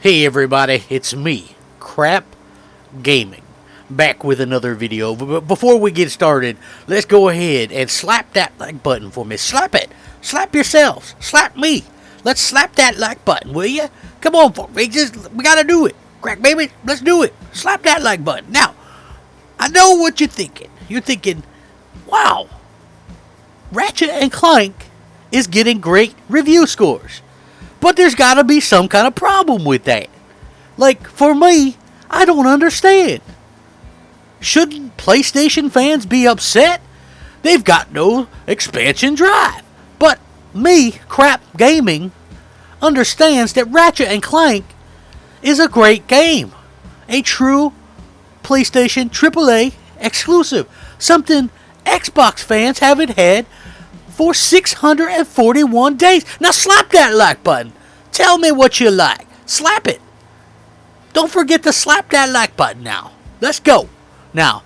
Hey everybody, it's me, Crap Gaming, back with another video. But before we get started, let's go ahead and slap that like button for me. Slap it. Slap yourselves. Slap me. Let's slap that like button, will ya? Come on, we gotta do it. Crack baby, let's do it. Slap that like button. Now, I know what you're thinking. You're thinking, wow, Ratchet and Clank is getting great review scores. But there's got to be some kind of problem with that. Like, for me, I don't understand. Shouldn't PlayStation fans be upset? They've got no expansion drive. But me, Crap Gaming, understands that Ratchet and Clank is a great game. A true PlayStation AAA exclusive. Something Xbox fans haven't had for 641 days. Now slap that like button. Tell me what you like. Slap it. Don't forget to slap that like button now. Let's go. Now,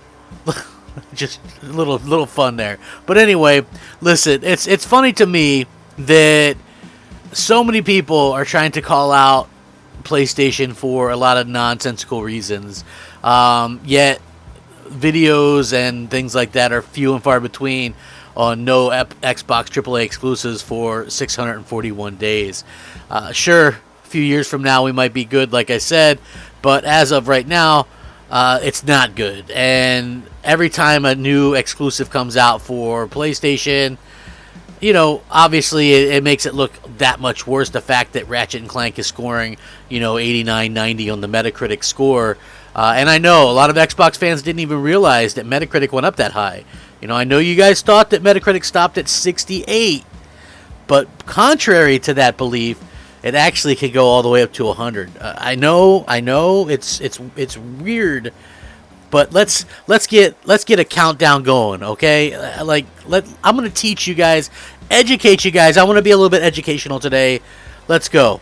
just a little fun there. But anyway, listen, it's funny to me that so many people are trying to call out PlayStation for a lot of nonsensical reasons. Yet videos and things like that are few and far between on no Xbox AAA exclusives for 641 days. Sure, a few years from now we might be good, like I said, but as of right now, it's not good. And every time a new exclusive comes out for PlayStation, you know, obviously it makes it look that much worse. The fact that Ratchet and Clank is scoring, 89, 90 on the Metacritic score. And I know a lot of Xbox fans didn't even realize that Metacritic went up that high. I know you guys thought that Metacritic stopped at 68, but contrary to that belief, it actually could go all the way up to 100. I know, it's weird, but let's get a countdown going, okay? I'm gonna teach you guys, educate you guys. I want to be a little bit educational today. Let's go.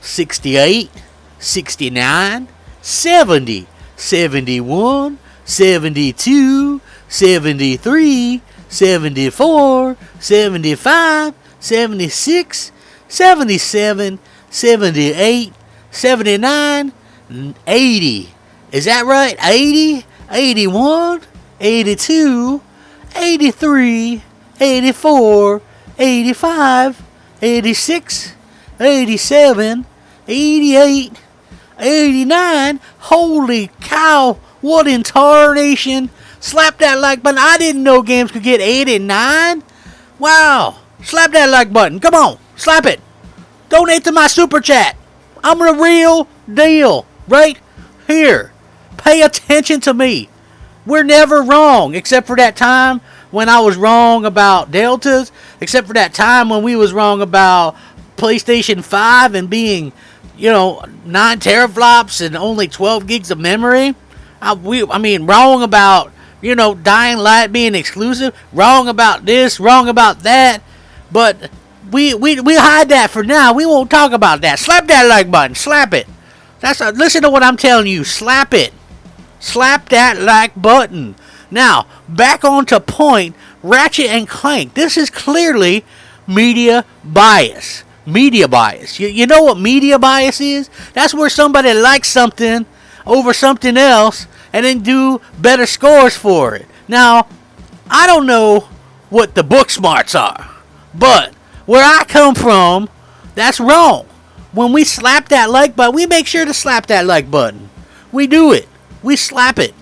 68, 69, 70, 71, 72. 73, 74, 75, 76, 77, 78, 79, 80. Is that right? 80, 81, 82, 83, 84, 85, 86, 87, 88, 89. Holy cow, what in tarnation? Slap that like button. I didn't know games could get 89. Wow. Slap that like button. Come on. Slap it. Donate to my super chat. I'm the real deal. Right here. Pay attention to me. We're never wrong. Except for that time when I was wrong about deltas. Except for that time when we was wrong about PlayStation 5 and being, 9 teraflops and only 12 gigs of memory. Wrong about Dying Light being exclusive, wrong about this, wrong about that, but we hide that for now. We won't talk about that. Slap that like button. Slap it. Listen to what I'm telling you. Slap it. Slap that like button. Now, back on to point, Ratchet and Clank. This is clearly media bias. Media bias. You know what media bias is? That's where somebody likes something over something else and then do better scores for it. Now, I don't know what the book smarts are, but where I come from, that's wrong. When we slap that like button, we make sure to slap that like button. We do it. We slap it.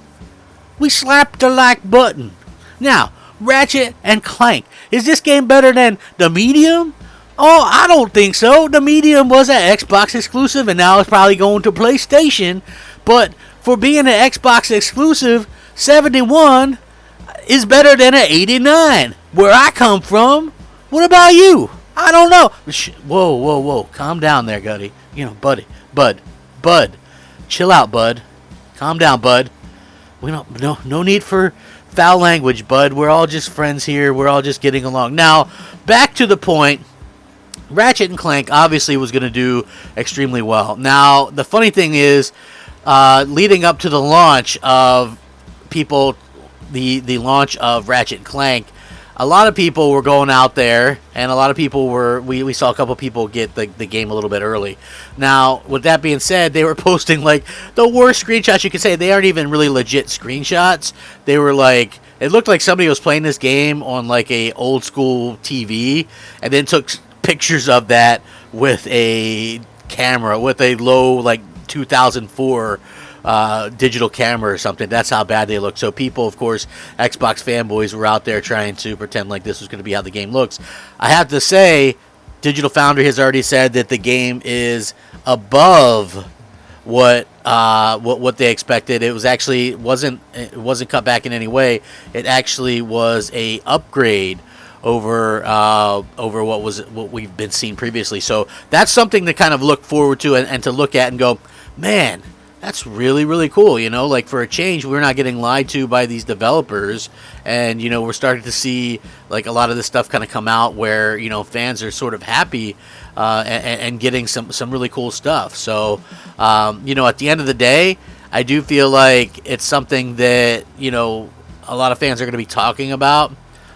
We slap the like button. Now, Ratchet and Clank. Is this game better than the Medium? Oh, I don't think so. The Medium was an Xbox exclusive, and now it's probably going to PlayStation, but for being an Xbox exclusive, 71 is better than an 89. Where I come from. What about you? I don't know. Whoa. Calm down there, Gutty. Buddy. Bud. Chill out, bud. Calm down, bud. No need for foul language, bud. We're all just friends here. We're all just getting along. Now, back to the point. Ratchet and Clank obviously was going to do extremely well. Now, the funny thing is, leading up to the launch of the launch of Ratchet and Clank, a lot of people were going out there, and a lot of people were. We saw a couple people get the game a little bit early. Now, with that being said, they were posting like the worst screenshots you could say. They aren't even really legit screenshots. They were like, it looked like somebody was playing this game on like a old school TV, and then took pictures of that with a camera, with a low like 2004 digital camera or something. That's how bad they look. So people, of course, Xbox fanboys were out there trying to pretend like this was going to be how the game looks. I have to say, Digital Foundry has already said that the game is above what they expected. It was actually it wasn't cut back in any way. It actually was a upgrade over what we've been seeing previously. So that's something to kind of look forward to and to look at and go, man, that's really, really cool. You know, like for a change, we're not getting lied to by these developers. And, you know, we're starting to see like a lot of this stuff kind of come out where, you know, fans are sort of happy and getting some really cool stuff. So, you know, at the end of the day, I do feel like it's something that, you know, a lot of fans are going to be talking about.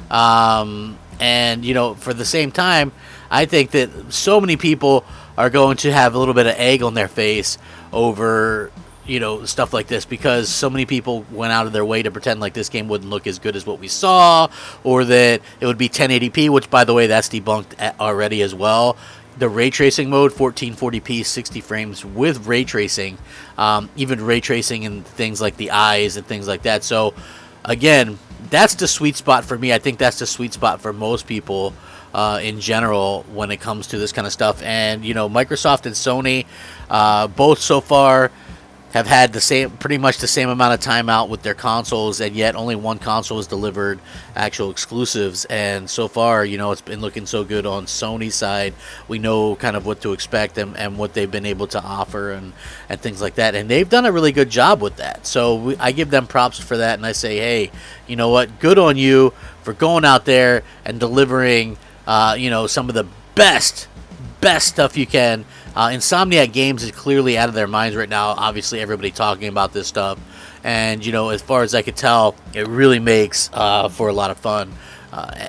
And, you know, for the same time, I think that so many people are going to have a little bit of egg on their face over, you know, stuff like this, because so many people went out of their way to pretend like this game wouldn't look as good as what we saw, or that it would be 1080p, which, by the way, that's debunked already as well. The ray tracing mode, 1440p, 60 frames with ray tracing, even ray tracing in things like the eyes and things like that. So, again, that's the sweet spot for me. I think that's the sweet spot for most people in general when it comes to this kind of stuff. And, you know, Microsoft and Sony both so far have had pretty much the same amount of time out with their consoles, and yet only one console has delivered actual exclusives. And so far, you know, it's been looking so good on Sony's side. We know kind of what to expect and what they've been able to offer and things like that. And they've done a really good job with that. So I give them props for that, and I say, hey, you know what? Good on you for going out there and delivering, you know, some of the best stuff you can. Insomniac Games is clearly out of their minds right now. Obviously, everybody talking about this stuff. And, you know, as far as I could tell, it really makes for a lot of fun.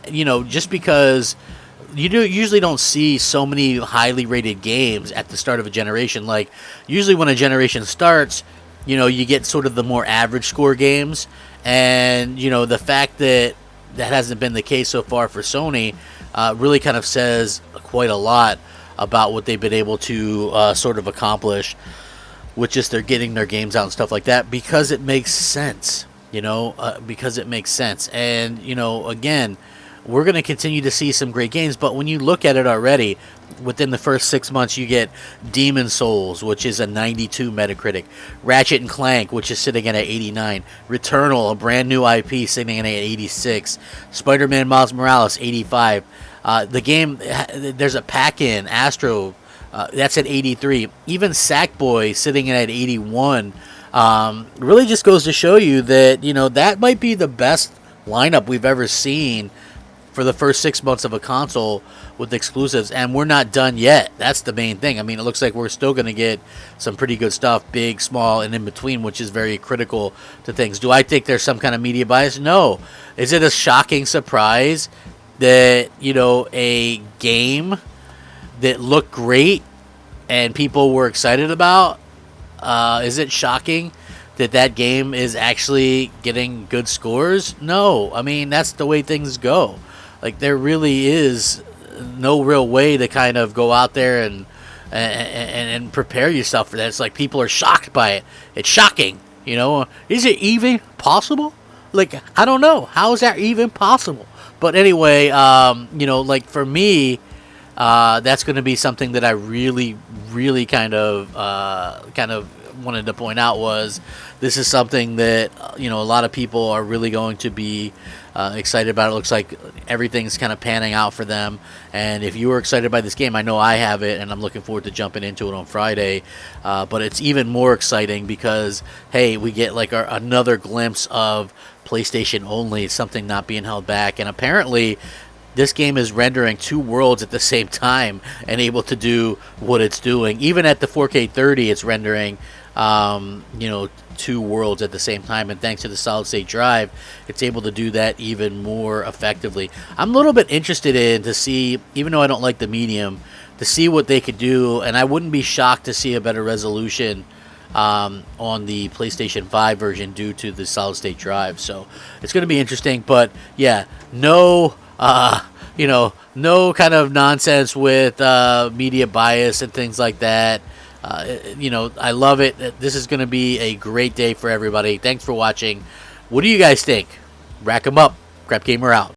You know, just because you usually don't see so many highly rated games at the start of a generation. Like, usually when a generation starts, you know, you get sort of the more average score games. And, you know, the fact that that hasn't been the case so far for Sony really kind of says quite a lot about what they've been able to sort of accomplish with just their getting their games out and stuff like that, because it makes sense, you know, because it makes sense. And, you know, again, we're going to continue to see some great games, but when you look at it already, within the first 6 months, you get Demon Souls, which is a 92 Metacritic, Ratchet and Clank, which is sitting at an 89, Returnal, a brand new IP, sitting at an 86, Spider-Man Miles Morales, 85. The game, there's a pack-in, Astro, that's at 83. Even Sackboy sitting in at 81. Really just goes to show you that, you know, that might be the best lineup we've ever seen for the first 6 months of a console with exclusives, and we're not done yet. That's the main thing. I mean, it looks like we're still going to get some pretty good stuff, big, small, and in between, which is very critical to things. Do I think there's some kind of media bias? No. Is it a shocking surprise that, you know, a game that looked great and people were excited about, is it shocking that game is actually getting good scores? No. I mean, that's the way things go. Like, there really is no real way to kind of go out there and prepare yourself for that. It's like people are shocked by it. It's shocking, you know. Is it even possible? Like, I don't know. How is that even possible? But anyway, you know, like for me, that's going to be something that I really, really kind of wanted to point out. Was this is something that, you know, a lot of people are really going to be excited about. It looks like everything's kind of panning out for them. And if you were excited by this game, I know I have it, and I'm looking forward to jumping into it on Friday. But it's even more exciting because, hey, we get like another glimpse of PlayStation only, something not being held back. And apparently this game is rendering 2 worlds at the same time and able to do what it's doing. Even at the 4K 30, it's rendering, 2 worlds at the same time. And thanks to the solid state drive, it's able to do that even more effectively. I'm a little bit interested in to see, even though I don't like the medium, to see what they could do. And I wouldn't be shocked to see a better resolution on the PlayStation 5 version due to the solid state drive. So it's going to be interesting. But yeah, no kind of nonsense with media bias and things like that. I love it. This is going to be a great day for everybody. Thanks for watching. What do you guys think? Rack 'em up. Crapgamer out.